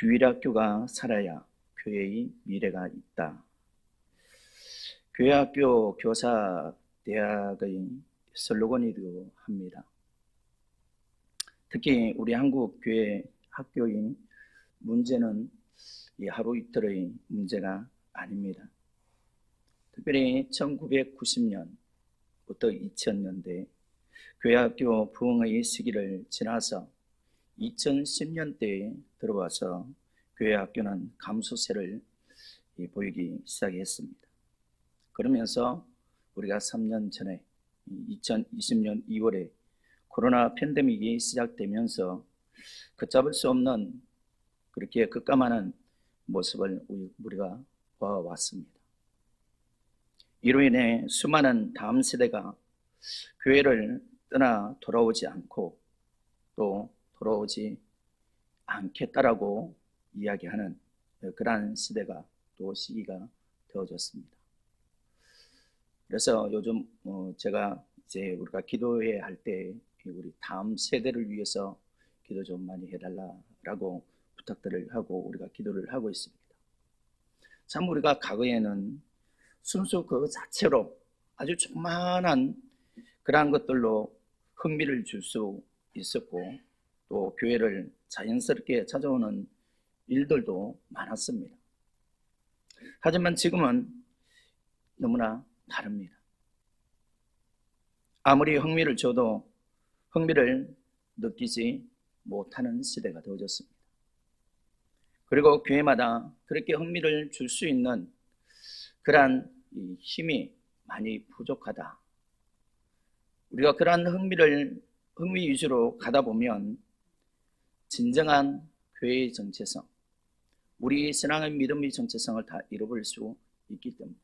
주일학교가 살아야 교회의 미래가 있다. 교회학교 교사 대학의 슬로건이기도 합니다. 특히 우리 한국 교회 학교의 문제는 이 하루 이틀의 문제가 아닙니다. 특별히 1990년부터 2000년대 교회학교 부흥의 시기를 지나서 2010년대에 들어와서 교회학교는 감소세를 보이기 시작했습니다. 그러면서 우리가 3년 전에 2020년 2월에 코로나 팬데믹이 시작되면서 걷잡을 수 없는 그렇게 급감하는 모습을 우리가 보아왔습니다. 이로 인해 수많은 다음 세대가 교회를 떠나 돌아오지 않고 또 돌아오지 않겠다라고 이야기하는 그러한 시대가 또 시기가 되어졌습니다. 그래서 요즘 제가 이제 우리가 기도해야 할 때 우리 다음 세대를 위해서 기도 좀 많이 해달라라고 부탁들을 하고 우리가 기도를 하고 있습니다. 참 우리가 과거에는 순수 그 자체로 아주 조그만한 그러한 것들로 흥미를 줄 수 있었고 또 교회를 자연스럽게 찾아오는 일들도 많았습니다. 하지만 지금은 너무나 다릅니다. 아무리 흥미를 줘도 흥미를 느끼지 못하는 시대가 되어졌습니다. 그리고 교회마다 그렇게 흥미를 줄 수 있는 그러한 힘이 많이 부족하다. 우리가 그러한 흥미 위주로 가다 보면 진정한 교회의 정체성, 우리 신앙의 믿음의 정체성을 다 잃어버릴 수 있기 때문에.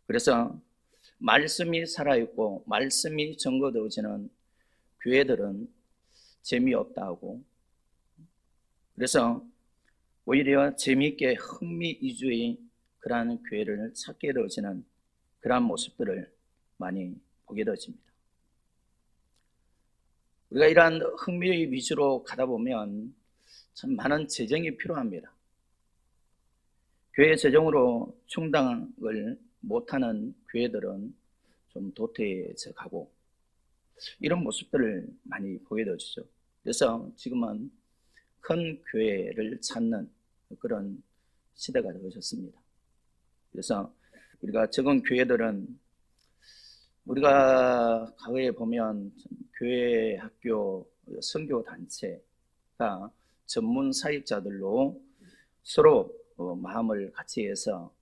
그래서 말씀이 살아있고 말씀이 전거되어지는 교회들은 재미없다 하고, 그래서 오히려 재미있게 흥미 위주의 그러한 교회를 찾게 되어지는 그러한 모습들을 많이 보게 되어집니다. 우리가 이러한 흥미 위주로 가다 보면 참 많은 재정이 필요합니다. 교회 재정으로 충당을 못하는 교회들은 좀 도태해져 가고 이런 모습들을 많이 보게 되어지죠. 그래서 지금은 큰 교회를 찾는 그런 시대가 되어졌습니다. 그래서 우리가 적은 교회들은 우리가 과거에 보면 교회, 학교, 선교 단체가 전문 사역자들로 서로 마음을 같이 해서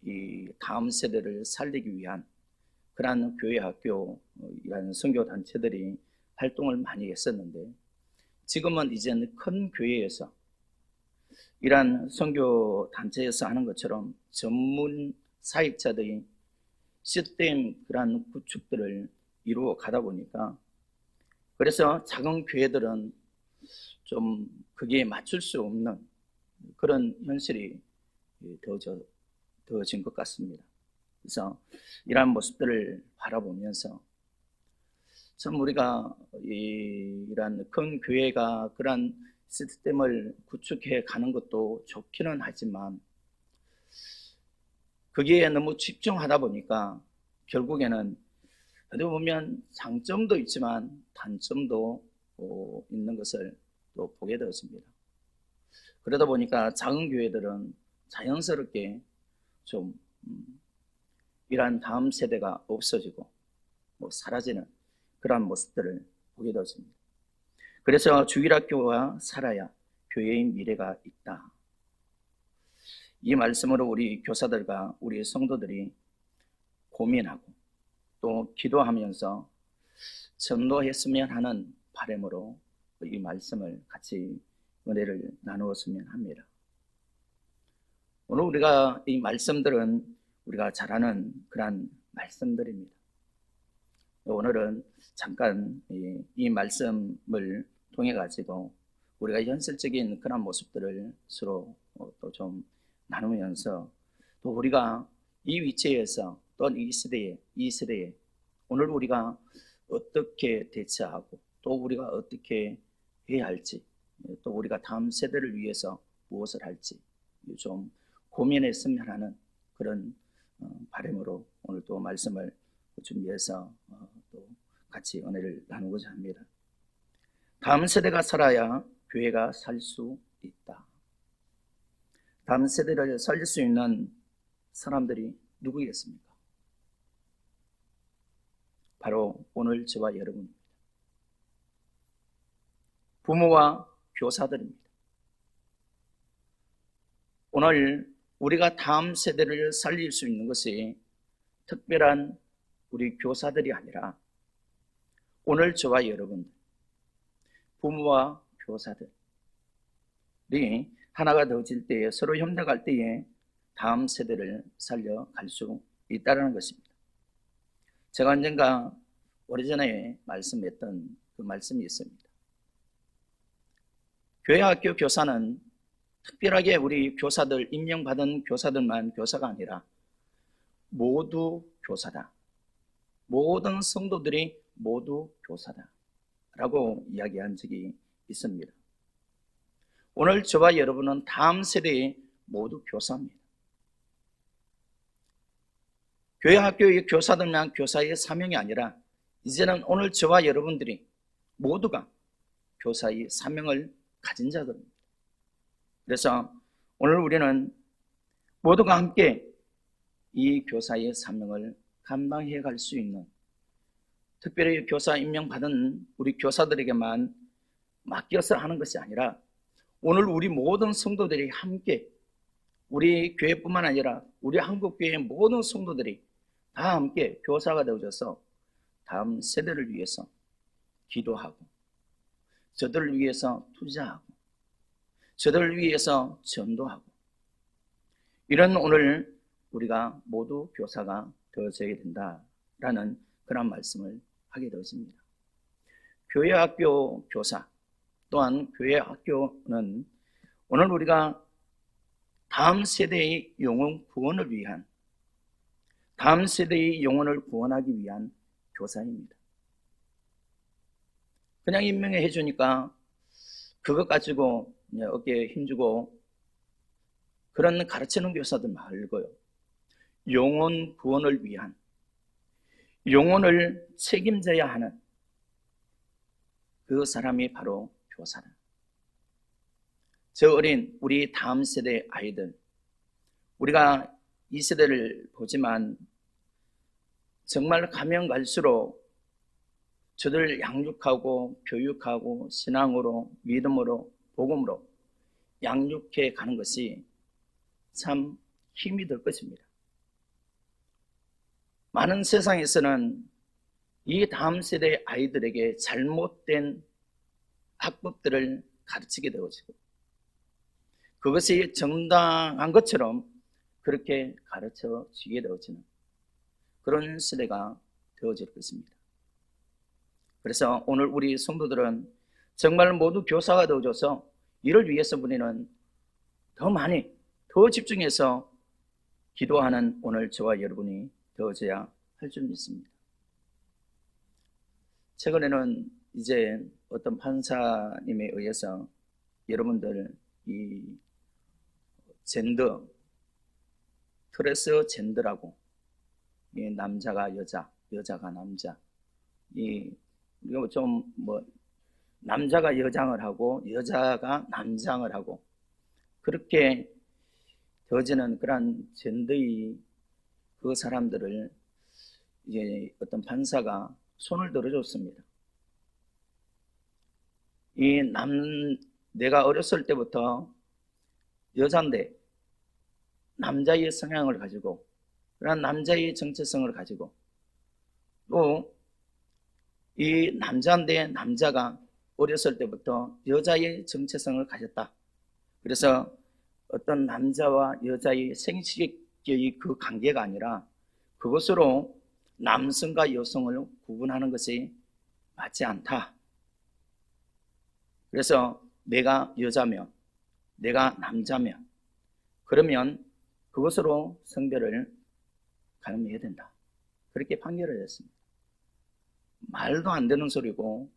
이 다음 세대를 살리기 위한 그러한 교회, 학교라는 선교 단체들이 활동을 많이 했었는데 지금은 이제는 큰 교회에서 이러한 선교 단체에서 하는 것처럼 전문 사역자들이 시스템 그러한 구축들을 이루어 가다 보니까 그래서 작은 교회들은 좀 거기에 맞출 수 없는 그런 현실이 되어진 것 같습니다. 그래서 이러한 모습들을 바라보면서 참 우리가 이러한 큰 교회가 그러한 시스템을 구축해 가는 것도 좋기는 하지만 거기에 너무 집중하다 보니까 결국에는 어떻게 보면 장점도 있지만 단점도 있는 것을 또 보게 되었습니다. 그러다 보니까 작은 교회들은 자연스럽게 좀 이러한 다음 세대가 없어지고 사라지는 그러한 모습들을 보게 되었습니다. 그래서 주일학교가 살아야 교회의 미래가 있다. 이 말씀으로 우리 교사들과 우리 성도들이 고민하고 또 기도하면서 전도했으면 하는 바람으로 이 말씀을 같이 은혜를 나누었으면 합니다. 오늘 우리가 이 말씀들은 우리가 잘 아는 그러한 말씀들입니다. 오늘은 잠깐 이 말씀을 통해 가지고 우리가 현실적인 그런 모습들을 서로 또 좀 나누면서 또 우리가 이 위치에서 또 이 시대에 오늘 우리가 어떻게 대처하고 또 우리가 어떻게 해야 할지 또 우리가 다음 세대를 위해서 무엇을 할지 좀 고민했으면 하는 그런 바람으로 오늘 또 말씀을 준비해서 또 같이 은혜를 나누고자 합니다. 다음 세대가 살아야 교회가 살 수 있다. 다음 세대를 살릴 수 있는 사람들이 누구겠습니까? 바로 오늘 저와 여러분입니다. 부모와 교사들입니다. 오늘 우리가 다음 세대를 살릴 수 있는 것이 특별한 우리 교사들이 아니라 오늘 저와 여러분들, 부모와 교사들이 하나가 되어질 때에 서로 협력할 때에 다음 세대를 살려갈 수 있다는 것입니다. 제가 언젠가 오래전에 말씀했던 그 말씀이 있습니다. 교회 학교 교사는 특별하게 우리 교사들, 임명받은 교사들만 교사가 아니라 모두 교사다. 모든 성도들이 모두 교사다. 라고 이야기한 적이 있습니다. 오늘 저와 여러분은 다음 세대의 모두 교사입니다. 교회 학교의 교사들만 교사의 사명이 아니라 이제는 오늘 저와 여러분들이 모두가 교사의 사명을 가진 자들입니다. 그래서 오늘 우리는 모두가 함께 이 교사의 사명을 감당해 갈 수 있는, 특별히 교사 임명받은 우리 교사들에게만 맡겨서 하는 것이 아니라 오늘 우리 모든 성도들이 함께, 우리 교회뿐만 아니라 우리 한국교회의 모든 성도들이 다 함께 교사가 되어져서 다음 세대를 위해서 기도하고, 저들을 위해서 투자하고, 저들을 위해서 전도하고, 이런 오늘 우리가 모두 교사가 되어져야 된다라는 그런 말씀을 하게 되었습니다. 교회 학교 교사 또한 교회 학교는 오늘 우리가 다음 세대의 영혼 구원을 위한, 다음 세대의 영혼을 구원하기 위한 교사입니다. 그냥 임명해 주니까 그것 가지고 어깨에 힘주고 그런 가르치는 교사들 말고요, 영혼 구원을 위한, 영혼을 책임져야 하는 그 사람이 바로 교사다. 저 어린 우리 다음 세대 아이들, 우리가 이 세대를 보지만 정말 가면 갈수록 저들 양육하고 교육하고 신앙으로, 믿음으로, 복음으로 양육해 가는 것이 참 힘이 들 것입니다. 많은 세상에서는 이 다음 세대 아이들에게 잘못된 학법들을 가르치게 되어지고 그것이 정당한 것처럼 그렇게 가르쳐지게 되어지는 그런 시대가 되어질 것입니다. 그래서 오늘 우리 성도들은 정말 모두 교사가 되어져서 이를 위해서 우리는 더 많이, 더 집중해서 기도하는 오늘 저와 여러분이 되어져야 할 줄 믿습니다. 최근에는 이제 어떤 판사님에 의해서 여러분들 이 젠더, 트랜스 젠더라고, 이 남자가 여자, 여자가 남자, 이거 좀 남자가 여장을 하고 여자가 남장을 하고 그렇게 되어지는 그런 젠더의 그 사람들을 이제 어떤 판사가 손을 들어줬습니다. 내가 어렸을 때부터 여잔데 남자의 성향을 가지고, 그런 남자의 정체성을 가지고, 또 이 남자인데 남자가 어렸을 때부터 여자의 정체성을 가졌다. 그래서 어떤 남자와 여자의 생식의 그 관계가 아니라 그것으로 남성과 여성을 구분하는 것이 맞지 않다. 그래서 내가 여자면, 내가 남자면, 그러면 그것으로 성별을 가늠해야 된다. 그렇게 판결을 했습니다. 말도 안 되는 소리고,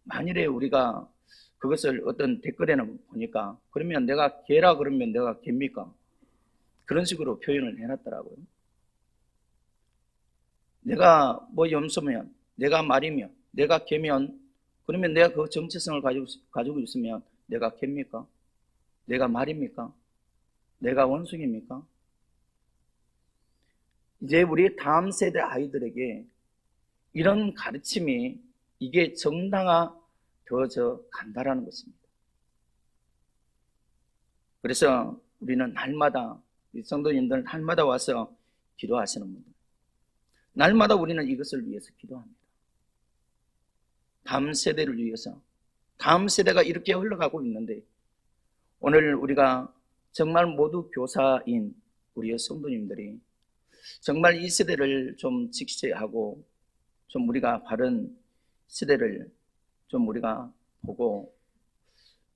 만일에 우리가 그것을 어떤 댓글에는 보니까 그러면 내가 개라 그러면 내가 개입니까? 그런 식으로 표현을 해놨더라고요. 내가 뭐 염소면, 내가 말이면, 내가 개면, 그러면 내가 그 정체성을 가지고 있으면 내가 개입니까? 내가 말입니까? 내가 원숭이입니까? 이제 우리 다음 세대 아이들에게 이런 가르침이 이게 정당화되어져 간다라는 것입니다. 그래서 우리는 날마다, 우리 성도님들 날마다 와서 기도하시는 분들, 날마다 우리는 이것을 위해서 기도합니다. 다음 세대를 위해서. 다음 세대가 이렇게 흘러가고 있는데 오늘 우리가 정말 모두 교사인 우리의 성도님들이 정말 이 세대를 좀 직시하고 좀 우리가 바른 세대를 좀 우리가 보고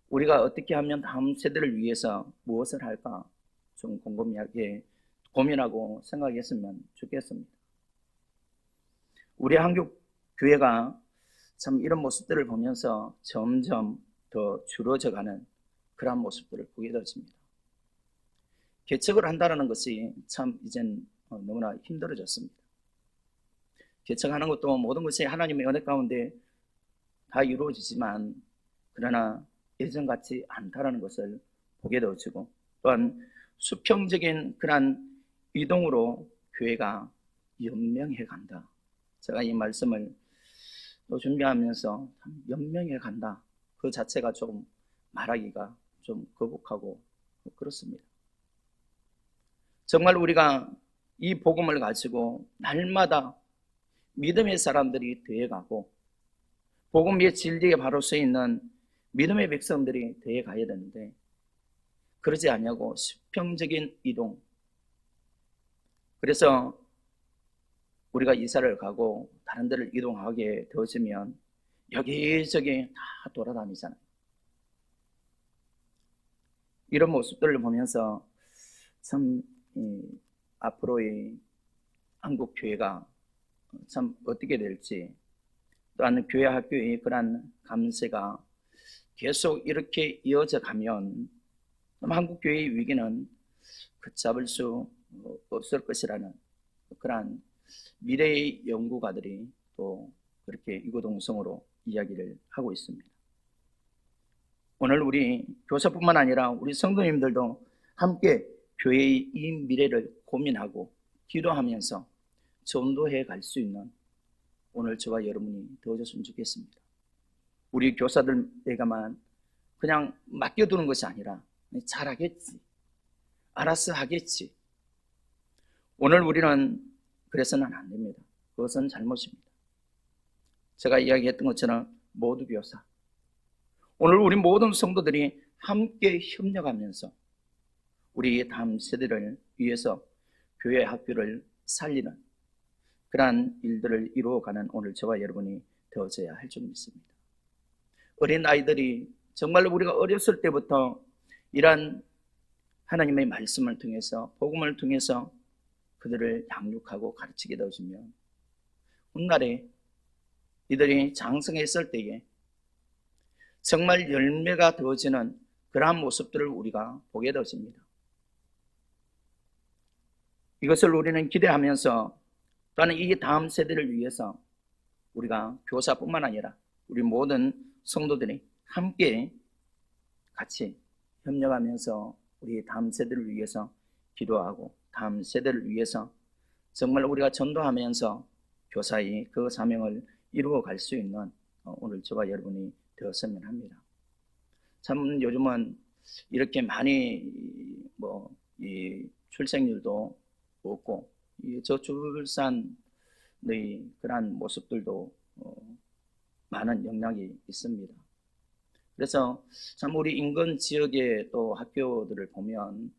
우리가 어떻게 하면 다음 세대를 위해서 무엇을 할까 좀 곰곰이하게 고민하고 생각했으면 좋겠습니다. 우리 한국 교회가 참 이런 모습들을 보면서 점점 더 줄어져가는 그런 모습들을 보게 되었습니다. 개척을 한다는 것이 참 이젠 너무나 힘들어졌습니다. 개척하는 것도 모든 것이 하나님의 은혜 가운데 다 이루어지지만 그러나 예전같이 않다라는 것을 보게 되어지고 또한 수평적인 그런 이동으로 교회가 연명해 간다. 제가 이 말씀을 또 준비하면서 연명해 간다. 그 자체가 좀 말하기가 좀 거북하고 그렇습니다. 정말 우리가 이 복음을 가지고 날마다 믿음의 사람들이 되어가고 복음의 진리에 바로 서 있는 믿음의 백성들이 되어가야 되는데 그러지 않냐고 수평적인 이동. 그래서 우리가 이사를 가고 다른 데를 이동하게 되어지면 여기저기 다 돌아다니잖아요. 이런 모습들을 보면서 참 앞으로의 한국 교회가 참 어떻게 될지 또한 교회 학교의 그러한 감세가 계속 이렇게 이어져 가면 한국 교회의 위기는 걷잡을 수 없을 것이라는 그러한 미래의 연구가들이 또 그렇게 이구동성으로 이야기를 하고 있습니다. 오늘 우리 교사뿐만 아니라 우리 성도님들도 함께 교회의 이 미래를 고민하고 기도하면서 전도해 갈 수 있는 오늘 저와 여러분이 되어줬으면 좋겠습니다. 우리 교사들에게만 그냥 맡겨두는 것이 아니라 잘하겠지, 알아서 하겠지. 오늘 우리는 그래서는 안 됩니다. 그것은 잘못입니다. 제가 이야기했던 것처럼 모두 교사. 오늘 우리 모든 성도들이 함께 협력하면서 우리 다음 세대를 위해서 교회 학교를 살리는 그러한 일들을 이루어가는 오늘 저와 여러분이 되어져야 할 줄 믿습니다. 어린 아이들이 정말 우리가 어렸을 때부터 이러한 하나님의 말씀을 통해서 복음을 통해서 그들을 양육하고 가르치게 되어지면 훗날에 이들이 장성했을 때에 정말 열매가 되어지는 그러한 모습들을 우리가 보게 되어집니다. 이것을 우리는 기대하면서 또한 이 다음 세대를 위해서 우리가 교사뿐만 아니라 우리 모든 성도들이 함께 같이 협력하면서 우리 다음 세대를 위해서 기도하고 다음 세대를 위해서 정말 우리가 전도하면서 교사의 그 사명을 이루어 갈 수 있는 오늘 저와 여러분이 되었으면 합니다. 참 요즘은 이렇게 많이 이 출생률도 없고 이 저출산의 그러한 모습들도 많은 영향이 있습니다. 그래서 참 우리 인근 지역의 또 학교들을 보면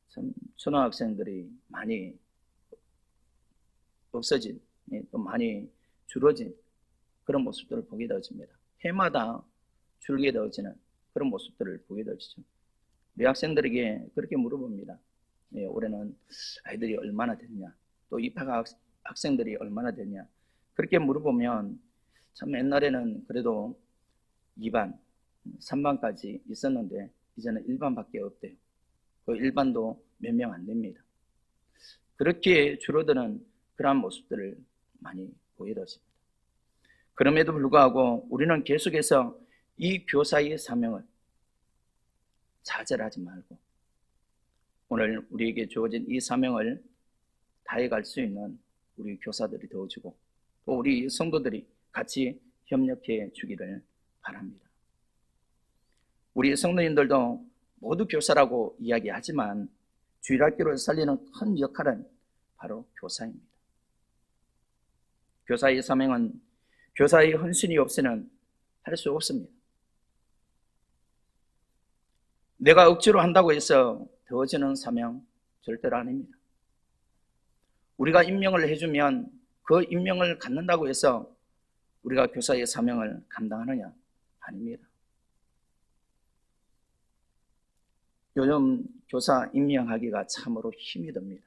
참 초등학생들이 많이 없어진, 또 많이 줄어진 그런 모습들을 보게 되어집니다. 해마다 줄게 되어지는 그런 모습들을 보게 되어지죠. 우리 학생들에게 그렇게 물어봅니다. 올해는 아이들이 얼마나 됐냐, 또 입학 학생들이 얼마나 됐냐, 그렇게 물어보면 참 옛날에는 그래도 2반, 3반까지 있었는데 이제는 1반밖에 없대요. 그 1반도 몇 명 안 됩니다. 그렇게 줄어드는 그러한 모습들을 많이 보여줬습니다. 그럼에도 불구하고 우리는 계속해서 이 교사의 사명을 좌절하지 말고 오늘 우리에게 주어진 이 사명을 다해갈 수 있는 우리 교사들이 되어주고 또 우리 성도들이 같이 협력해 주기를 바랍니다. 우리 성도님들도 모두 교사라고 이야기하지만 주일학교를 살리는 큰 역할은 바로 교사입니다. 교사의 사명은 교사의 헌신이 없이는 할 수 없습니다. 내가 억지로 한다고 해서 되어지는 사명 절대로 아닙니다. 우리가 임명을 해주면 그 임명을 갖는다고 해서 우리가 교사의 사명을 감당하느냐? 아닙니다. 요즘 교사 임명하기가 참으로 힘이 듭니다.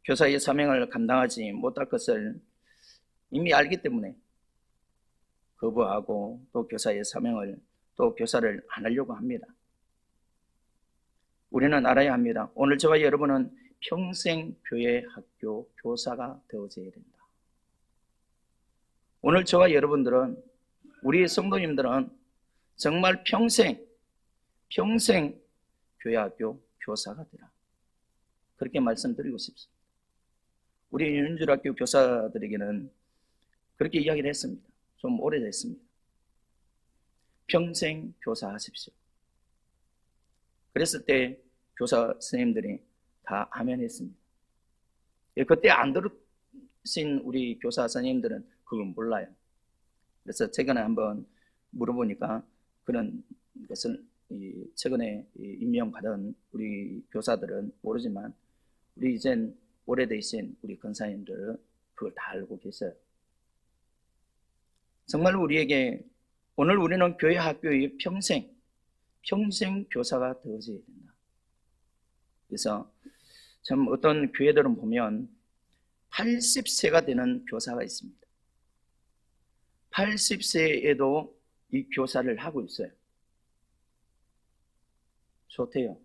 교사의 사명을 감당하지 못할 것을 이미 알기 때문에 거부하고 또 교사의 사명을 또 교사를 안 하려고 합니다. 우리는 알아야 합니다. 오늘 저와 여러분은 평생 교회 학교 교사가 되어져야 된다. 오늘 저와 여러분들은 우리 성도님들은 정말 평생 교회 학교 교사가 되라. 그렇게 말씀드리고 싶습니다. 우리 윤주학교 교사들에게는 그렇게 이야기를 했습니다. 좀 오래됐습니다. 평생 교사하십시오. 그랬을 때 교사 선생님들이 다 아멘 했습니다. 그때 안 들으신 우리 교사 선생님들은 그걸 몰라요. 그래서 최근에 한번 물어보니까 그런 것을 최근에 임명받은 우리 교사들은 모르지만 우리 이젠 오래되신 우리 권사님들은 그걸 다 알고 계셔요. 정말 우리에게 오늘 우리는 교회 학교의 평생 교사가 되어져야 된다. 그래서 참 어떤 교회들은 보면 80세가 되는 교사가 있습니다. 80세에도 이 교사를 하고 있어요. 좋대요.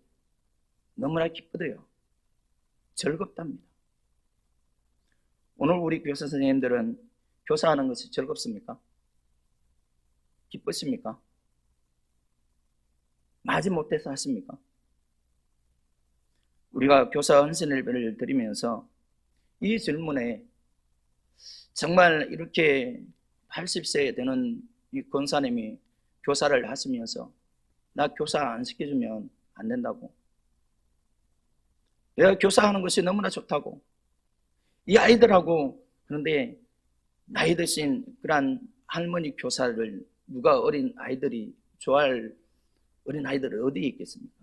너무나 기쁘대요. 즐겁답니다. 오늘 우리 교사 선생님들은 교사하는 것이 즐겁습니까? 기쁘십니까? 마지 못해서 하십니까? 우리가 교사 헌신 예배를 드리면서 이 질문에 정말 이렇게 80세 되는 이 권사님이 교사를 하시면서 나 교사 안 시켜주면 안 된다고, 내가 교사하는 것이 너무나 좋다고, 이 아이들하고, 그런데 나이 드신 그런 할머니 교사를 누가 어린 아이들이 좋아할 어린 아이들은 어디에 있겠습니까?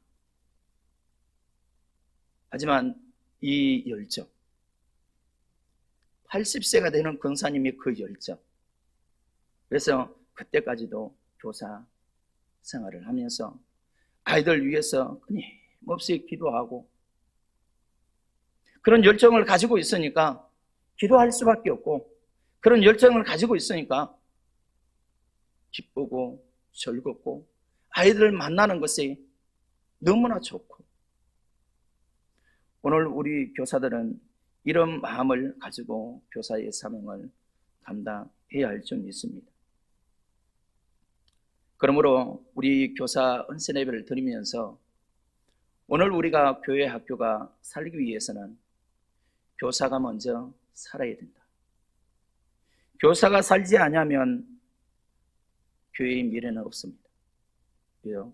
하지만 이 열정, 80세가 되는 권사님의 그 열정, 그래서 그때까지도 교사 생활을 하면서 아이들 위해서 끊임없이 기도하고 그런 열정을 가지고 있으니까 기도할 수밖에 없고 그런 열정을 가지고 있으니까 기쁘고 즐겁고 아이들을 만나는 것이 너무나 좋고 오늘 우리 교사들은 이런 마음을 가지고 교사의 사명을 감당해야 할 점이 있습니다. 그러므로 우리 교사 헌신 예배를 드리면서 오늘 우리가 교회 학교가 살기 위해서는 교사가 먼저 살아야 된다. 교사가 살지 않으면 교회의 미래는 없습니다. 왜요?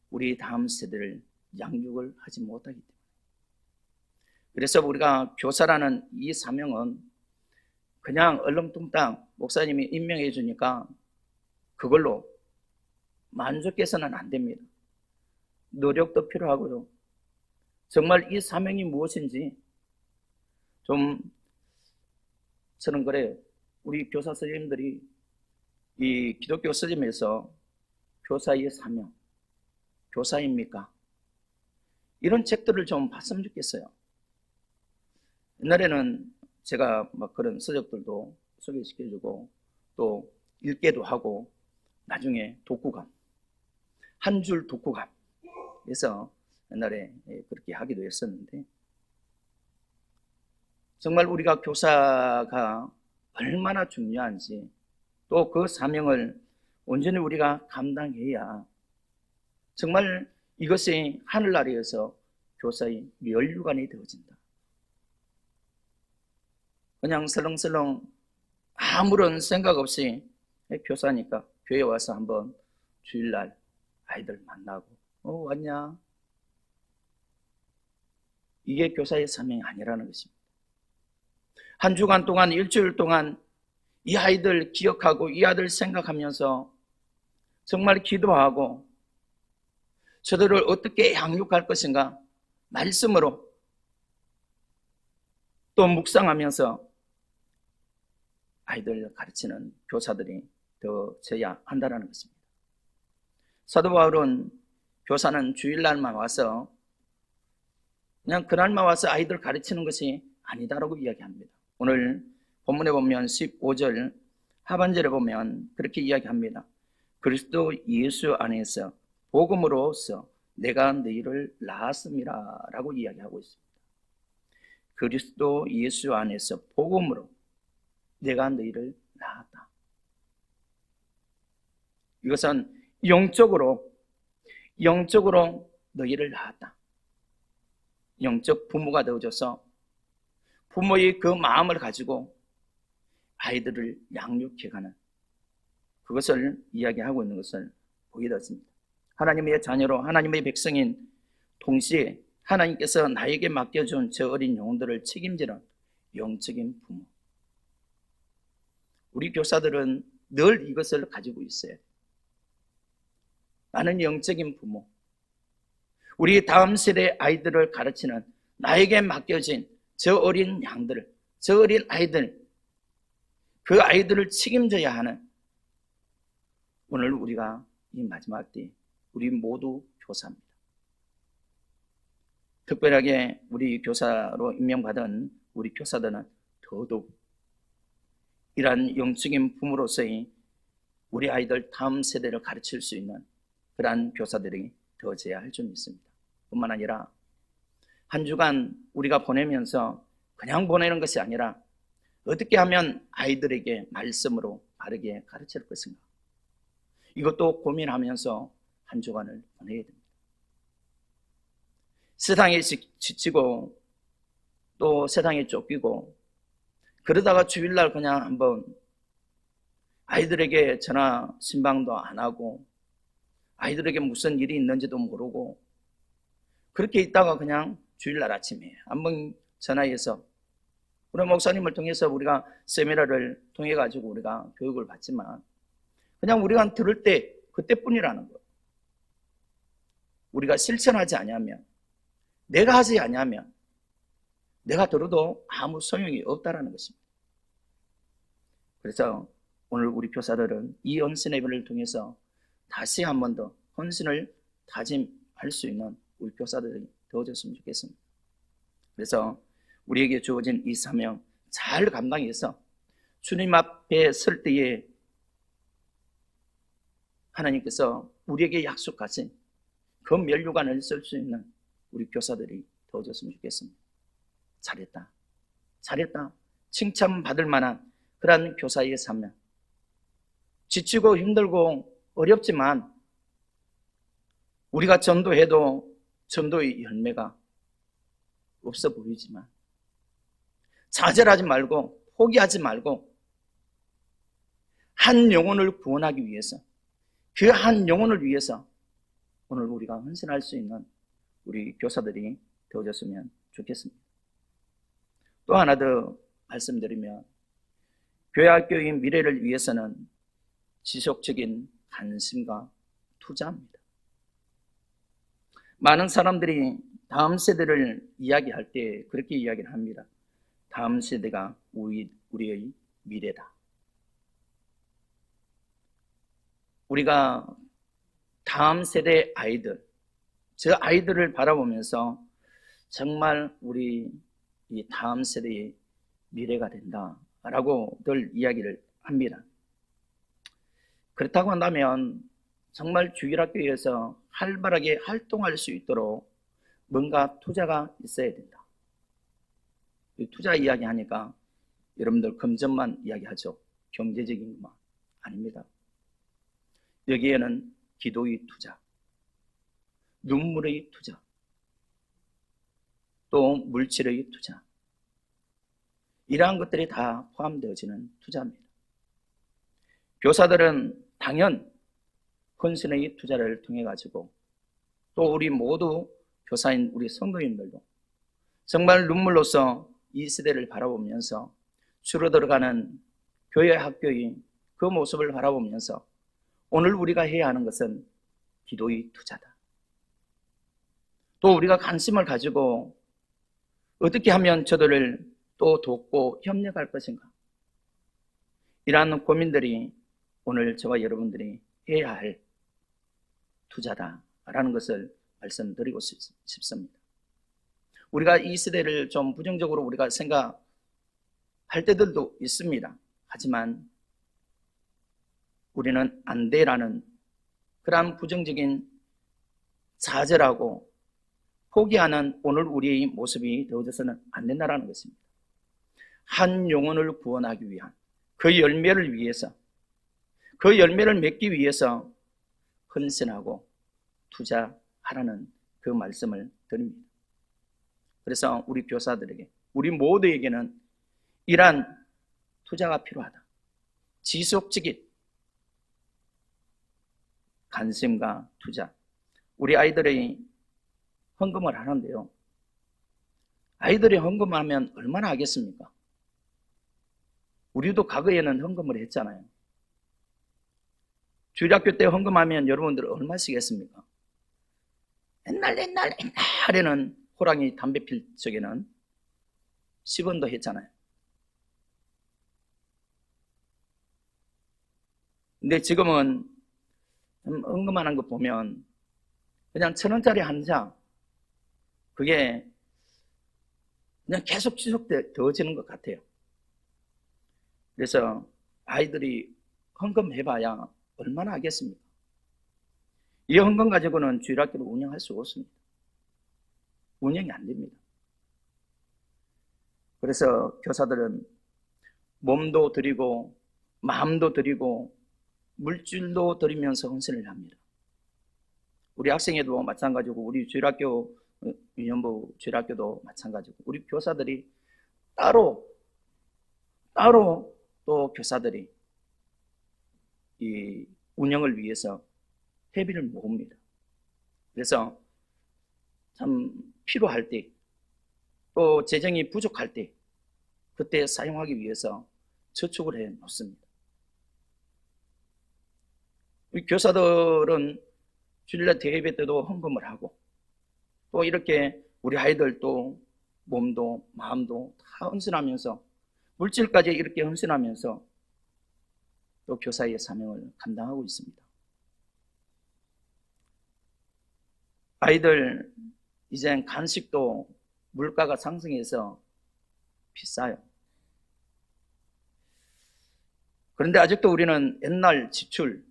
우리 다음 세대를 양육을 하지 못하기 때문에. 그래서 우리가 교사라는 이 사명은 그냥 얼렁뚱땅 목사님이 임명해 주니까 그걸로 만족해서는 안 됩니다. 노력도 필요하고요. 정말 이 사명이 무엇인지 좀 저는 그래요. 우리 교사 선생님들이 이 기독교 서점에서 교사의 사명, 교사입니까? 이런 책들을 좀 봤으면 좋겠어요. 옛날에는 제가 막 그런 서적들도 소개시켜주고 또 읽게도 하고 나중에 독후감, 한 줄 독후감 해서 옛날에 그렇게 하기도 했었는데, 정말 우리가 교사가 얼마나 중요한지, 또 그 사명을 온전히 우리가 감당해야 정말 이것이 하늘나라에서 교사의 면류관이 되어진다. 그냥 설렁설렁 아무런 생각 없이 교사니까 교회 와서 한번 주일날 아이들 만나고 왔냐? 이게 교사의 사명이 아니라는 것입니다. 한 주간 동안, 일주일 동안 이 아이들 기억하고 이 아이들 생각하면서 정말 기도하고 저들을 어떻게 양육할 것인가 말씀으로 또 묵상하면서 아이들 가르치는 교사들이 더 져야 한다는 것입니다. 사도 바울은 교사는 주일날만 와서 그냥 그날만 와서 아이들 가르치는 것이 아니다라고 이야기합니다. 오늘 본문에 보면 15절 하반절에 보면 그렇게 이야기합니다. 그리스도 예수 안에서 복음으로써 내가 너희를 낳았음이라 라고 이야기하고 있습니다. 그리스도 예수 안에서 복음으로 내가 너희를 낳았다. 이것은 영적으로 너희를 낳았다. 영적 부모가 되어줘서 부모의 그 마음을 가지고 아이들을 양육해가는 그것을 이야기하고 있는 것을 보게 되었습니다. 하나님의 자녀로 하나님의 백성인 동시에 하나님께서 나에게 맡겨준 저 어린 영혼들을 책임지는 영적인 부모. 우리 교사들은 늘 이것을 가지고 있어요. 나는 영적인 부모. 우리 다음 세대 아이들을 가르치는 나에게 맡겨진 저 어린 양들, 저 어린 아이들, 그 아이들을 책임져야 하는 오늘 우리가 이 마지막 때 우리 모두 교사입니다. 특별하게 우리 교사로 임명받은 우리 교사들은 더더욱 이러한 영적인 부모로서의 우리 아이들 다음 세대를 가르칠 수 있는 그러한 교사들이 되어져야 할 줄 믿습니다. 뿐만 아니라 한 주간 우리가 보내면서 그냥 보내는 것이 아니라 어떻게 하면 아이들에게 말씀으로 바르게 가르칠 것인가, 이것도 고민하면서 한 주간을 보내야 됩니다. 세상에 지치고 또 세상에 쫓기고 그러다가 주일날 그냥 한번 아이들에게 전화 신방도 안 하고 아이들에게 무슨 일이 있는지도 모르고 그렇게 있다가 그냥 주일날 아침에 한번 전화해서 우리 목사님을 통해서 우리가 세미나를 통해 가지고 우리가 교육을 받지만 그냥 우리가 들을 때 그때뿐이라는 거. 우리가 실천하지 않으면, 내가 하지 않으면 내가 들어도 아무 소용이 없다라는 것입니다. 그래서 오늘 우리 교사들은 이 헌신 예배를 통해서 다시 한 번 더 헌신을 다짐할 수 있는 우리 교사들이 되어줬으면 좋겠습니다. 그래서 우리에게 주어진 이 사명 잘 감당해서 주님 앞에 설 때에 하나님께서 우리에게 약속하신 그 면류관을 쓸 수 있는 우리 교사들이 되어줬으면 좋겠습니다. 잘했다 칭찬받을 만한 그런 교사의 사명. 지치고 힘들고 어렵지만 우리가 전도해도 전도의 열매가 없어 보이지만 좌절하지 말고 포기하지 말고 한 영혼을 구원하기 위해서, 그 한 영혼을 위해서 오늘 우리가 헌신할 수 있는 우리 교사들이 되어졌으면 좋겠습니다. 또 하나 더 말씀드리면 교회학교의 미래를 위해서는 지속적인 관심과 투자입니다. 많은 사람들이 다음 세대를 이야기할 때 그렇게 이야기를 합니다. 다음 세대가 우리의 미래다. 우리가 다음 세대 아이들, 저 아이들을 바라보면서 정말 우리 이 다음 세대의 미래가 된다라고 늘 이야기를 합니다. 그렇다고 한다면 정말 주일학교에서 활발하게 활동할 수 있도록 뭔가 투자가 있어야 된다. 투자 이야기하니까 여러분들 금전만 이야기하죠. 경제적인 것만 아닙니다. 여기에는 기도의 투자, 눈물의 투자, 또 물질의 투자, 이러한 것들이 다 포함되어지는 투자입니다. 교사들은 당연 헌신의 투자를 통해 가지고 또 우리 모두 교사인 우리 성도님들도 정말 눈물로써 이 시대를 바라보면서 줄어들어가는 교회 학교의 그 모습을 바라보면서 오늘 우리가 해야 하는 것은 기도의 투자다. 또 우리가 관심을 가지고 어떻게 하면 저들을 또 돕고 협력할 것인가, 이러한 고민들이 오늘 저와 여러분들이 해야 할 투자다라는 것을 말씀드리고 싶습니다. 우리가 이 시대를 좀 부정적으로 우리가 생각할 때들도 있습니다. 하지만 우리는 안 돼라는 그러한 부정적인 좌절하고 포기하는 오늘 우리의 모습이 되어져서는 안 된다는 것입니다. 한 영혼을 구원하기 위한 그 열매를 위해서, 그 열매를 맺기 위해서 헌신하고 투자하라는 그 말씀을 드립니다. 그래서 우리 교사들에게, 우리 모두에게는 이러한 투자가 필요하다. 지속적인 관심과 투자. 우리 아이들이 헌금을 하는데요, 아이들이 헌금하면 얼마나 하겠습니까? 우리도 과거에는 헌금을 했잖아요. 주일학교 때 헌금하면 여러분들 얼마씩 했습니까? 옛날에는 호랑이 담배 필 적에는 10원도 했잖아요. 근데 지금은 헌금하는 거 보면 그냥 1,000원짜리 한 장, 그게 그냥 계속 지속되어지는 것 같아요. 그래서 아이들이 헌금해봐야 얼마나 하겠습니까? 이 헌금 가지고는 주일학교를 운영할 수가 없습니다. 운영이 안 됩니다. 그래서 교사들은 몸도 드리고 마음도 드리고 물질도 드리면서 헌신을 합니다. 우리 학생회도 마찬가지고 우리 주일학교 유년부 주일학교도 마찬가지고 우리 교사들이 따로 또 교사들이 이 운영을 위해서 회비를 모읍니다. 그래서 참 필요할 때, 또 재정이 부족할 때 그때 사용하기 위해서 저축을 해 놓습니다. 우리 교사들은 주일날 대예배 때도 헌금을 하고 또 이렇게 우리 아이들도 몸도 마음도 다 헌신하면서 물질까지 이렇게 헌신하면서 또 교사의 사명을 감당하고 있습니다. 아이들 이젠 간식도 물가가 상승해서 비싸요. 그런데 아직도 우리는 옛날 지출,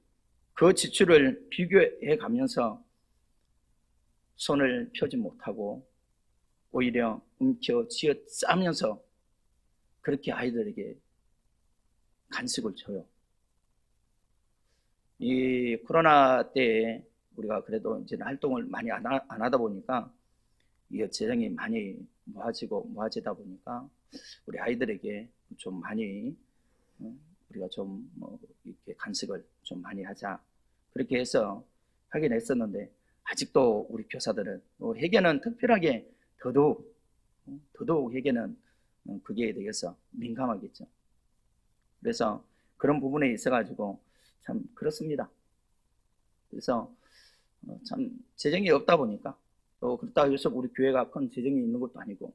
그 지출을 비교해 가면서 손을 펴지 못하고 오히려 움켜 쥐어 짜면서 그렇게 아이들에게 간식을 줘요. 이 코로나 때에 우리가 그래도 이제 활동을 많이 안 하다 보니까 이 재정이 많이 모아지다 보니까 우리 아이들에게 좀 많이 우리가 좀 이렇게 간식을 좀 많이 하자, 그렇게 해서 하긴 했었는데 아직도 우리 교사들은 회계는 특별하게 더더욱 회계는 그게 대해서 민감하겠죠. 그래서 그런 부분에 있어 가지고 참 그렇습니다. 그래서 참 재정이 없다 보니까, 또 그렇다고 해서 우리 교회가 큰 재정이 있는 것도 아니고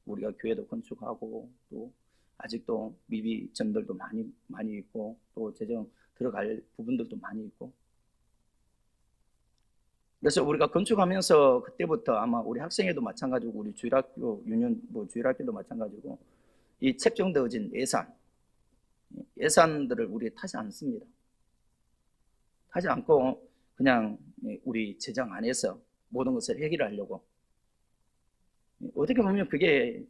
우리가 교회도 건축하고 또 아직도 미비점들도 많이 있고 또 재정 들어갈 부분들도 많이 있고, 그래서 우리가 건축하면서 그때부터 아마 우리 학생회도 마찬가지고 우리 주일학교 주일학교도 마찬가지고 이 책정되어진 예산들을 우리 타지 않습니다. 하지 않고 그냥 우리 재정 안에서 모든 것을 해결하려고, 어떻게 보면 그게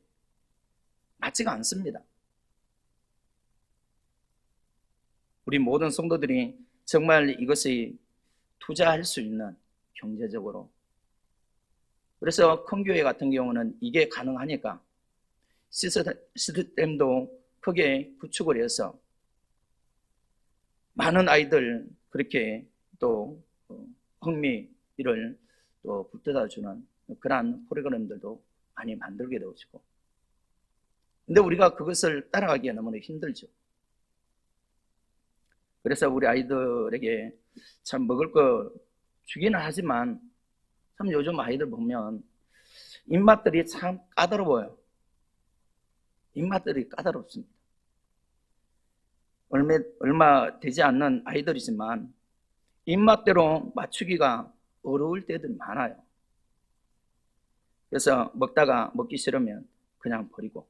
맞지가 않습니다. 우리 모든 성도들이 정말 이것이 투자할 수 있는, 경제적으로, 그래서 큰 교회 같은 경우는 이게 가능하니까 시스템도 크게 구축을 해서 많은 아이들 그렇게 또 흥미를 또 붙여주는 그러한 프로그램들도 많이 만들게 되어지고, 근데 우리가 그것을 따라가기가 너무나 힘들죠. 그래서 우리 아이들에게 참 먹을 거 주기는 하지만 참 요즘 아이들 보면 입맛들이 참 까다로워요. 입맛들이 까다롭습니다. 얼마 되지 않는 아이들이지만 입맛대로 맞추기가 어려울 때들이 많아요. 그래서 먹다가 먹기 싫으면 그냥 버리고,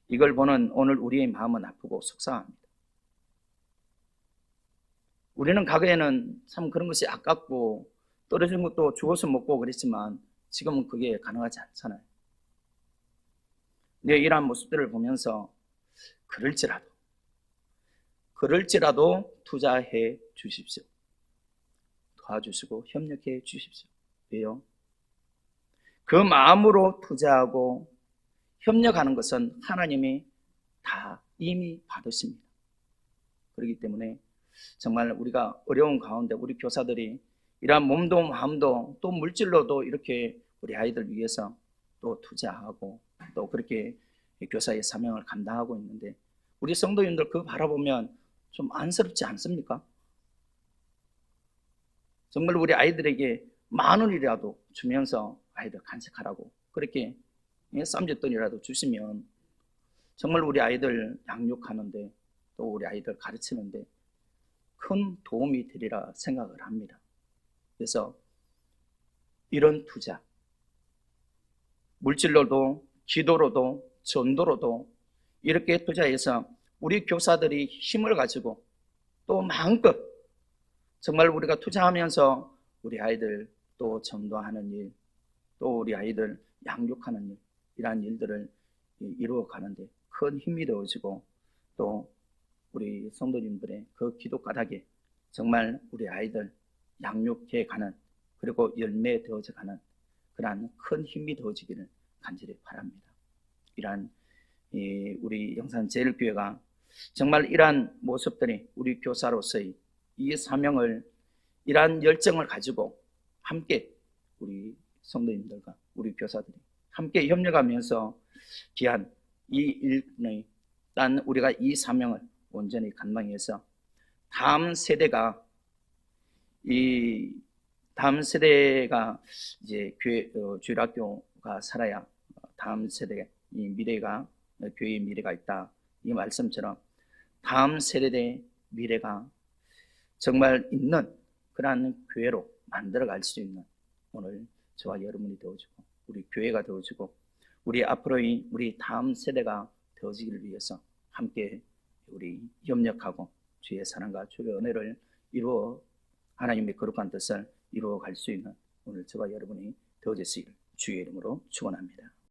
이걸 보는 오늘 우리의 마음은 아프고 속상합니다. 우리는 과거에는 참 그런 것이 아깝고 떨어진 것도 주워서 먹고 그랬지만 지금은 그게 가능하지 않잖아요. 근데 이러한 모습들을 보면서 그럴지라도 투자해 주십시오. 도와주시고 협력해 주십시오. 왜요? 그 마음으로 투자하고 협력하는 것은 하나님이 다 이미 받으십니다. 그렇기 때문에 정말 우리가 어려운 가운데 우리 교사들이 이러한 몸도 마음도 또 물질로도 이렇게 우리 아이들 위해서 또 투자하고 또 그렇게 교사의 사명을 감당하고 있는데, 우리 성도님들 그거 바라보면 좀 안쓰럽지 않습니까? 정말 우리 아이들에게 10,000원이라도 주면서 아이들 간직하라고 그렇게 쌈짓돈이라도 주시면 정말 우리 아이들 양육하는데 또 우리 아이들 가르치는데 큰 도움이 되리라 생각을 합니다. 그래서 이런 투자, 물질로도 기도로도 전도로도 이렇게 투자해서 우리 교사들이 힘을 가지고 또 마음껏 정말 우리가 투자하면서 우리 아이들 또 전도하는 일, 또 우리 아이들 양육하는 일, 이러한 일들을 이루어가는데 큰 힘이 되어지고, 또 우리 성도님들의 그 기도 까닭에 정말 우리 아이들 양육해 가는, 그리고 열매 되어져 가는 그러한 큰 힘이 되어지기를 간절히 바랍니다. 이러한 우리 영산제일교회가 정말 이러한 모습들이 우리 교사로서의 이 사명을, 이러한 열정을 가지고 함께 우리 성도님들과 우리 교사들이 함께 협력하면서 귀한 이 일의 딴 우리가 이 사명을 온전히 감당해서 다음 세대가 이제 주일학교가 살아야 다음 세대 이 미래가, 교회의 미래가 있다, 이 말씀처럼 다음 세대의 미래가 정말 있는 그러한 교회로 만들어갈 수 있는 오늘 저와 여러분이 되어주고 우리 교회가 되어주고 우리 앞으로의 우리 다음 세대가 되어지기를 위해서 함께 우리 협력하고 주의 사랑과 주의 은혜를 이루어 하나님의 거룩한 뜻을 이루어 갈 수 있는 오늘 저와 여러분이 되어지시길 주의 이름으로 축원합니다.